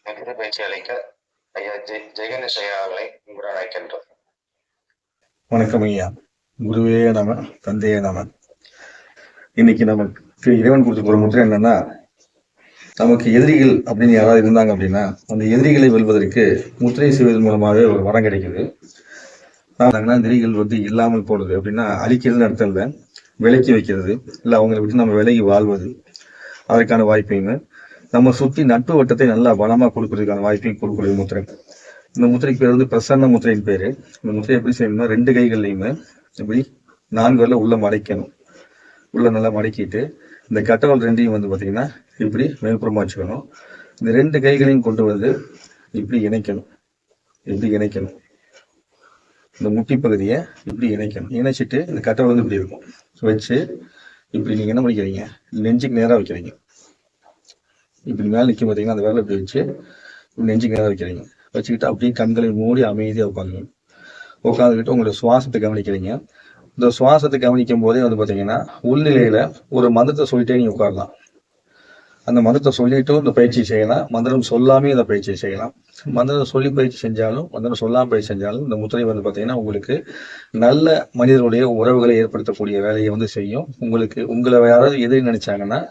மிகுந்த பயிற்சி அளிக்க ஐயா ஜெயகணேஷ் ஐயா அவர்களை உங்களுடன் அழைக்கின்றோம். வணக்கம் ஐயா. குருவே நம, தந்தையே நம. இன்னைக்கு நமக்கு இறைவன் கொடுத்த ஒரு முத்திரை என்னன்னா, நமக்கு எதிரிகள் அப்படின்னு யாராவது இருந்தாங்க அப்படின்னா அந்த எதிரிகளை வெல்வதற்கு முத்திரை செய்வதன் மூலமாகவே ஒரு வரம் கிடைக்குது. எதிரிகள் இல்லாமல் போடுது அப்படின்னா அழிக்கிறதுன்னு அர்த்தம் இல்லை, விலக்கி வைக்கிறது இல்லை, அவங்களை விட்டு நம்ம விலகி வாழ்வது, அதற்கான வாய்ப்பையுமே நம்ம சுற்றி நட்பு வட்டத்தை நல்லா பலமா கொடுக்கறதுக்கான வாய்ப்பையும் கொடுக்கறது முத்திரை. இந்த முத்திரைக்கு பேர் பிரசன்ன முத்திரையின் பேரு. இந்த முத்திரை எப்படி செய்யணும்னா, 2 கைகள்லையுமே இப்படி 4 வரல உள்ள மடைக்கணும். உள்ள நல்லா மடக்கிட்டு இந்த கட்டவல் 2ஐயும் பாத்தீங்கன்னா இப்படி மேல்புறமா வச்சுக்கணும். இந்த 2 கைகளையும் கொண்டு இப்படி இணைக்கணும். இந்த முட்டி பகுதியை இப்படி இணைக்கணும். இணைச்சிட்டு இந்த கட்டவல் இப்படி இருக்கும் வச்சு இப்படி நீங்க என்ன பண்ணிக்கிறீங்க, நெஞ்சுக்கு நேரா வைக்கிறீங்க. இப்படி மேல நிற்கும் பார்த்தீங்கன்னா அந்த விரலை இப்படி வச்சு நெஞ்சுக்கு நேரம் வைக்கிறீங்க. வச்சுக்கிட்டு அப்படியே கண்களை மூடி அமைதியாக உட்காந்துக்கிட்டு உங்களுடைய சுவாசத்தை கவனிக்கிறீங்க. இந்த சுவாசத்தை கவனிக்கும் போதே பார்த்தீங்கன்னா உள்நிலையில ஒரு மந்திரத்தை சொல்லிட்டே நீங்க உட்காரலாம். அந்த மந்திரத்தை சொல்லிட்டும் இந்த பயிற்சி செய்யலாம், மந்திரம் சொல்லாமே இந்த பயிற்சி செய்யலாம். மந்திரம் சொல்லி பயிற்சி செஞ்சாலும் மந்திரம் சொல்லாம பயிற்சி செஞ்சாலும் இந்த முத்திரை பார்த்தீங்கன்னா உங்களுக்கு நல்ல மனிதர்களுடைய உறவுகளை ஏற்படுத்தக்கூடிய வேலையை செய்யும். உங்களை யாராவது எதிரி நினைச்சாங்கன்னா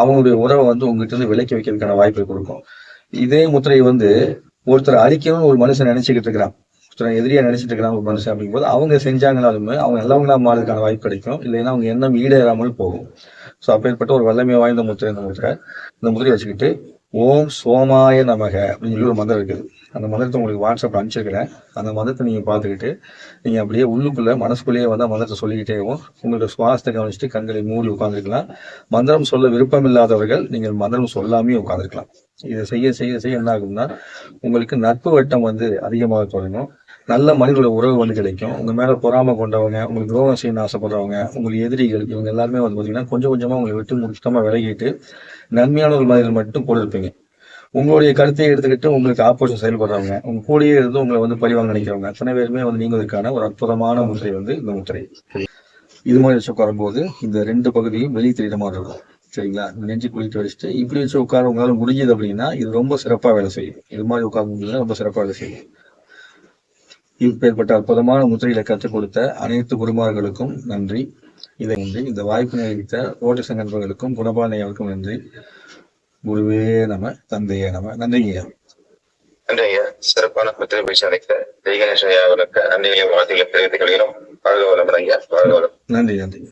அவங்களுடைய உறவை உங்ககிட்ட இருந்து விலக்கி வைக்கிறதுக்கான வாய்ப்பை கொடுக்கும். இதே முத்திரை ஒருத்தர் அழிக்கணும்னு ஒரு மனுஷன் நினைச்சுக்கிட்டு இருக்கிறான், ஒருத்தர் எதிரியா நினைச்சிட்டு இருக்கிறான் ஒரு மனுஷன் அப்படிங்கும்போது அவங்க செஞ்சாங்கனாலுமே அவங்க நல்லவங்களா மாறதுக்கான வாய்ப்பு கிடைக்கும். இல்லைன்னா அவங்க எண்ணம் ஈடேறாமல் போகும். ஸோ அப்பேற்பட்ட ஒரு வல்லமை வாய்ந்த முத்திரை இந்த முத்திரையை வச்சுக்கிட்டு ஓம் சோமாய நமக அப்படின்னு சொல்லி ஒரு மந்திரம் இருக்குது. அந்த மந்திரத்தை உங்களுக்கு வாட்ஸ்அப்ல அனுப்பிச்சிருக்கிறேன். அந்த மந்திரத்தை நீங்க பார்த்துக்கிட்டு நீங்க அப்படியே உள்ளுக்குள்ள மனசுக்குள்ளேயே மந்திரத்தை சொல்லிக்கிட்டேவும் உங்களோட சுவாசத்தை கவனிச்சுட்டு கண்களை மூடி உட்காந்துருக்கலாம். மந்திரம் சொல்ல விருப்பம் இல்லாதவர்கள் நீங்கள் மந்திரம் சொல்லாமே உட்காந்துருக்கலாம். இதை செய்ய செய்ய செய்ய என்ன ஆகும்னா உங்களுக்கு நட்பு வட்டம் அதிகமாக தொடங்கும். நல்ல மனிதர்களோட உறவு கிடைக்கும். உங்க மேல பொறாம கொண்டவங்க, உங்களுக்கு துரோகம் செய்யணும்னு ஆசைப்படுறவங்க, உங்களுக்கு எதிரிகள், இவங்க எல்லாருமே பாத்தீங்கன்னா கொஞ்சம் கொஞ்சமா உங்களை விட்டு சுத்தமா விலகிட்டு நன்மையான ஒரு மனிதர்கள் மட்டும் கூட இருப்பீங்க. உங்களுடைய கருத்தை எடுத்துக்கிட்டு உங்களுக்கு ஆப்போசிட் செயல்படுறவங்க, உங்க கூடயே இருந்து உங்களை பழிவாங்க நினைக்கிறவங்க அத்தனை பேருமே நீங்குவதற்கான ஒரு அற்புதமான முத்திரை இந்த முத்திரை. இது மாதிரி வச்சு உட்காரும்போது இந்த 2 பகுதியும் வெளியே தெரியுற மாதிரி இருக்கும். சரிங்களா? நெஞ்சு குளித்து வச்சுட்டு இப்படி வச்சு உட்கார உங்களால முடிஞ்சது அப்படின்னா இது ரொம்ப சிறப்பா வேலை செய்யும். இது மாதிரி உட்கார்ந்து ரொம்ப சிறப்பா வேலை செய்யும். இப்பேற்பட்ட அற்புதமான முத்திரைகளை கற்றுக் கொடுத்த அனைத்து குருமார்களுக்கும் நன்றி. இந்த வாய்ப்பினை அளித்த ஓட்டசங்க நண்பர்களுக்கும் குணபாலனையாவுக்கும் நன்றி. குருவே நம, தந்தையே நம. நன்றிங்க. நன்றி ஐயா. சிறப்பான முத்திரை பயிற்சி அளித்த ஜெயகணேஷ் ஐயா அவர்களுக்கு நன்றிகளையும் வாழ்த்துக்களை தெரிவித்துக் கொள்கிறோம். வாழ்க வளமுடன் ஐயா. வாழ்க வளம். நன்றி.